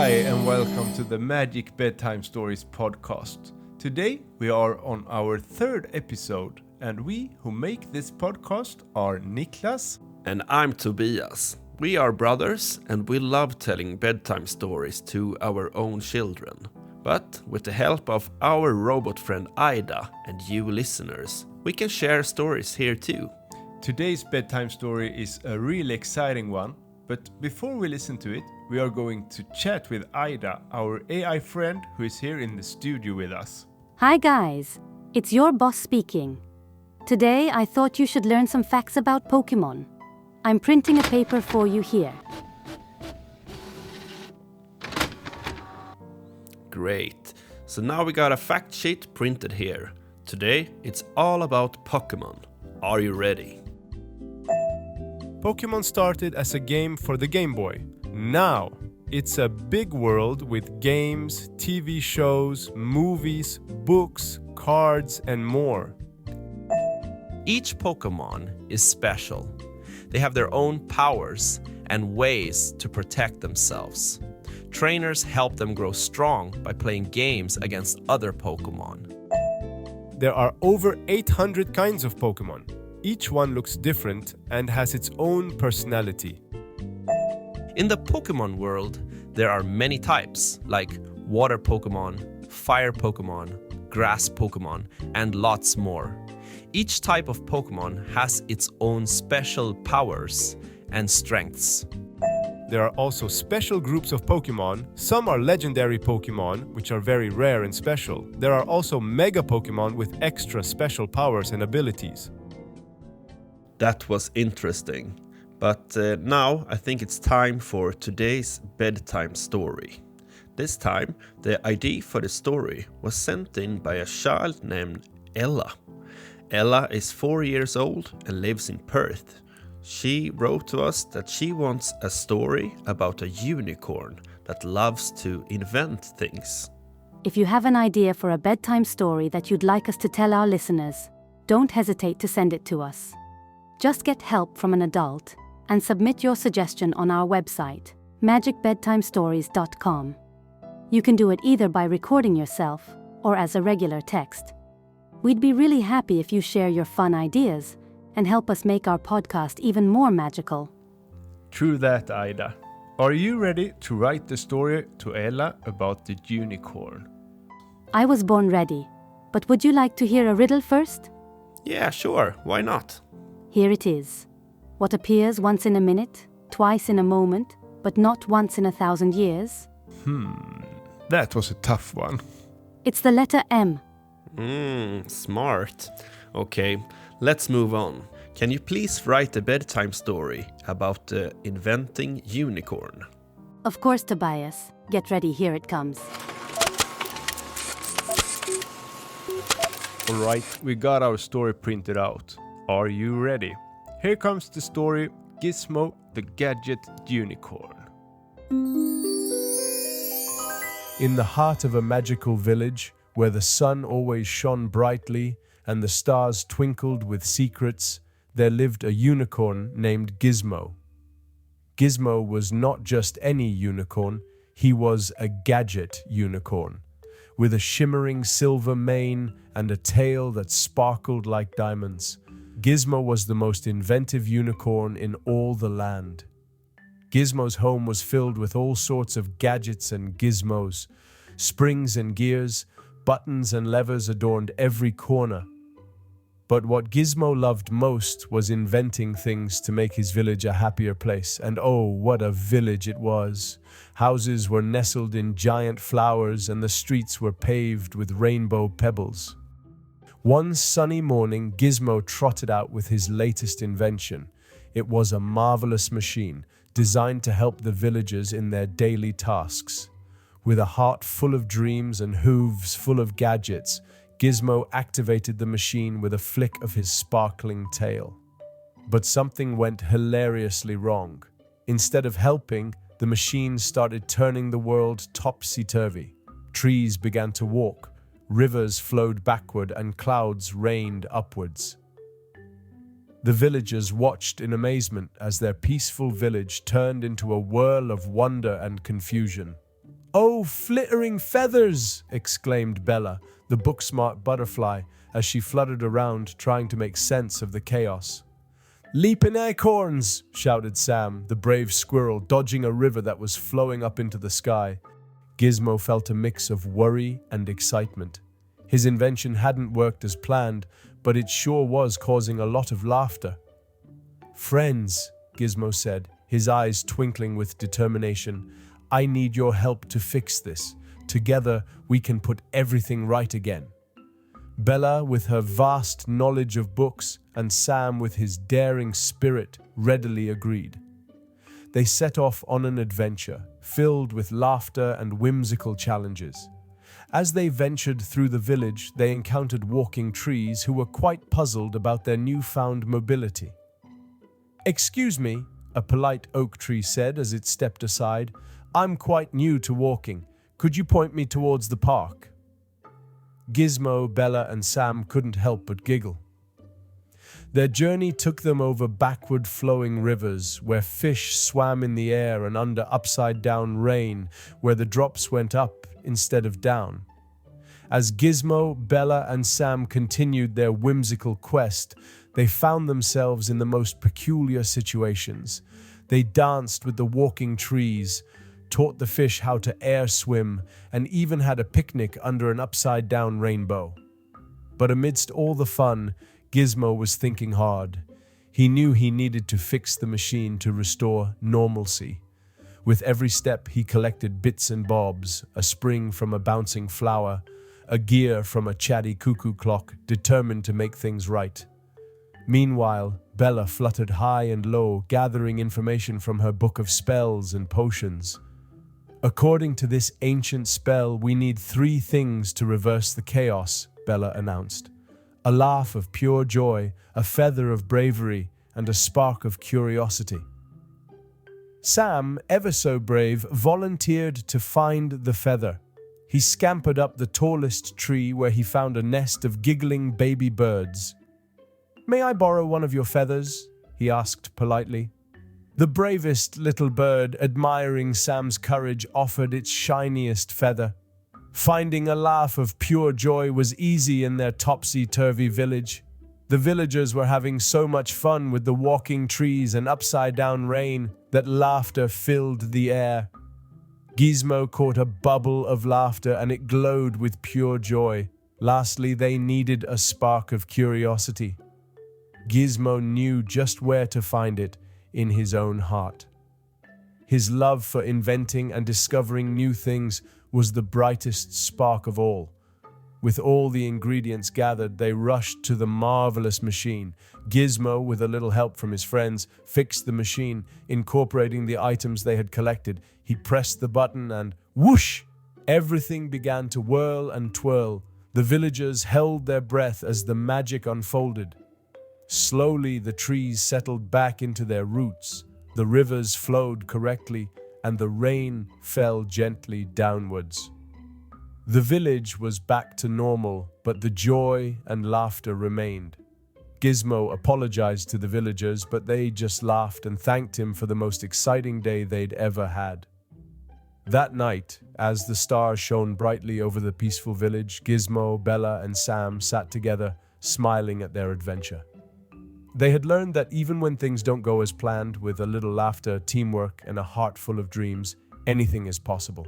Hi and welcome to the Magic Bedtime Stories podcast. Today we are on our third episode and we who make this podcast are Niklas And I'm Tobias. We are brothers and we love telling bedtime stories to our own children. But with the help of our robot friend Aida and you listeners, we can share stories here too. Today's bedtime story is a really exciting one, but before we listen to it, we are going to chat with Aida, our AI friend who is here in the studio with us. Hi guys, it's your boss speaking. Today I thought you should learn some facts about Pokémon. I'm printing a paper for you here. Great. So now we got a fact sheet printed here. Today it's all about Pokémon. Are you ready? Pokémon started as a game for the Game Boy. Now, it's a big world with games, TV shows, movies, books, cards, and more. Each Pokémon is special. They have their own powers and ways to protect themselves. Trainers help them grow strong by playing games against other Pokémon. There are over 800 kinds of Pokémon. Each one looks different and has its own personality. In the Pokémon world, there are many types, like water Pokémon, fire Pokémon, grass Pokémon, and lots more. Each type of Pokémon has its own special powers and strengths. There are also special groups of Pokémon. Some are legendary Pokémon, which are very rare and special. There are also Mega Pokémon with extra special powers and abilities. That was interesting. But now I think it's time for today's bedtime story. This time, the idea for the story was sent in by a child named Ella. Ella is 4 years old and lives in Perth. She wrote to us that she wants a story about a unicorn that loves to invent things. If you have an idea for a bedtime story that you'd like us to tell our listeners, don't hesitate to send it to us. Just get help from an adult and submit your suggestion on our website, magicbedtimestories.com. You can do it either by recording yourself or as a regular text. We'd be really happy if you share your fun ideas and help us make our podcast even more magical. True that, Aida. Are you ready to write the story to Ella about the unicorn? I was born ready, but would you like to hear a riddle first? Yeah, sure, why not? Here it is. What appears once in a minute, twice in a moment, but not once in 1,000 years? That was a tough one. It's the letter M. Smart. Okay, let's move on. Can you please write a bedtime story about the inventing unicorn? Of course, Tobias. Get ready, here it comes. Alright, we got our story printed out. Are you ready? Here comes the story, Gizmo, the Gadget Unicorn. In the heart of a magical village, where the sun always shone brightly and the stars twinkled with secrets, there lived a unicorn named Gizmo. Gizmo was not just any unicorn, he was a Gadget Unicorn, with a shimmering silver mane and a tail that sparkled like diamonds. Gizmo was the most inventive unicorn in all the land. Gizmo's home was filled with all sorts of gadgets and gizmos. Springs and gears, buttons and levers adorned every corner. But what Gizmo loved most was inventing things to make his village a happier place. And oh, what a village it was! Houses were nestled in giant flowers and the streets were paved with rainbow pebbles. One sunny morning, Gizmo trotted out with his latest invention. It was a marvelous machine designed to help the villagers in their daily tasks. With a heart full of dreams and hooves full of gadgets, Gizmo activated the machine with a flick of his sparkling tail. But something went hilariously wrong. Instead of helping, the machine started turning the world topsy-turvy. Trees began to walk. Rivers flowed backward and clouds rained upwards. The villagers watched in amazement as their peaceful village turned into a whirl of wonder and confusion. "Oh, flittering feathers!" exclaimed Bella, the book-smart butterfly, as she fluttered around trying to make sense of the chaos. "Leaping acorns!" shouted Sam, the brave squirrel, dodging a river that was flowing up into the sky. Gizmo felt a mix of worry and excitement. His invention hadn't worked as planned, but it sure was causing a lot of laughter. "Friends," Gizmo said, his eyes twinkling with determination, "I need your help to fix this. Together, we can put everything right again." Bella, with her vast knowledge of books, and Sam, with his daring spirit, readily agreed. They set off on an adventure, filled with laughter and whimsical challenges. As they ventured through the village, they encountered walking trees who were quite puzzled about their newfound mobility. "Excuse me," a polite oak tree said as it stepped aside. "I'm quite new to walking. Could you point me towards the park?" Gizmo, Bella, and Sam couldn't help but giggle. Their journey took them over backward-flowing rivers, where fish swam in the air, and under upside-down rain, where the drops went up instead of down. As Gizmo, Bella, and Sam continued their whimsical quest, they found themselves in the most peculiar situations. They danced with the walking trees, taught the fish how to air swim, and even had a picnic under an upside-down rainbow. But amidst all the fun, Gizmo was thinking hard. He knew he needed to fix the machine to restore normalcy. With every step, he collected bits and bobs, a spring from a bouncing flower, a gear from a chatty cuckoo clock, determined to make things right. Meanwhile, Bella fluttered high and low, gathering information from her book of spells and potions. "According to this ancient spell, we need 3 things to reverse the chaos," Bella announced. "A laugh of pure joy, a feather of bravery, and a spark of curiosity." Sam, ever so brave, volunteered to find the feather. He scampered up the tallest tree where he found a nest of giggling baby birds. "May I borrow one of your feathers?" he asked politely. The bravest little bird, admiring Sam's courage, offered its shiniest feather. Finding a laugh of pure joy was easy in their topsy-turvy village. The villagers were having so much fun with the walking trees and upside-down rain that laughter filled the air. Gizmo caught a bubble of laughter and it glowed with pure joy. Lastly, they needed a spark of curiosity. Gizmo knew just where to find it in his own heart. His love for inventing and discovering new things was the brightest spark of all. With all the ingredients gathered, they rushed to the marvelous machine. Gizmo, with a little help from his friends, fixed the machine, incorporating the items they had collected. He pressed the button and whoosh! Everything began to whirl and twirl. The villagers held their breath as the magic unfolded. Slowly, the trees settled back into their roots, the rivers flowed correctly, and the rain fell gently downwards. The village was back to normal, but the joy and laughter remained. Gizmo apologized to the villagers, but they just laughed and thanked him for the most exciting day they'd ever had. That night, as the stars shone brightly over the peaceful village, Gizmo, Bella, and Sam sat together, smiling at their adventure. They had learned that even when things don't go as planned, with a little laughter, teamwork, and a heart full of dreams, anything is possible.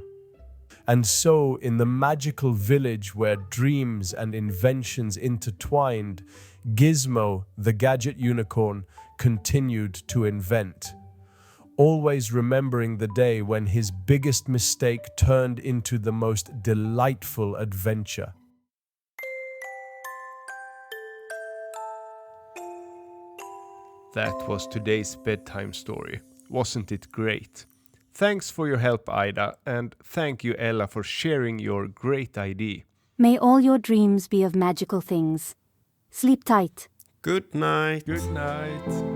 And so, in the magical village where dreams and inventions intertwined, Gizmo, the Gadget Unicorn, continued to invent, always remembering the day when his biggest mistake turned into the most delightful adventure. That was today's bedtime story. Wasn't it great? Thanks for your help, Aida, and thank you, Ella, for sharing your great idea. May all your dreams be of magical things. Sleep tight. Good night. Good night.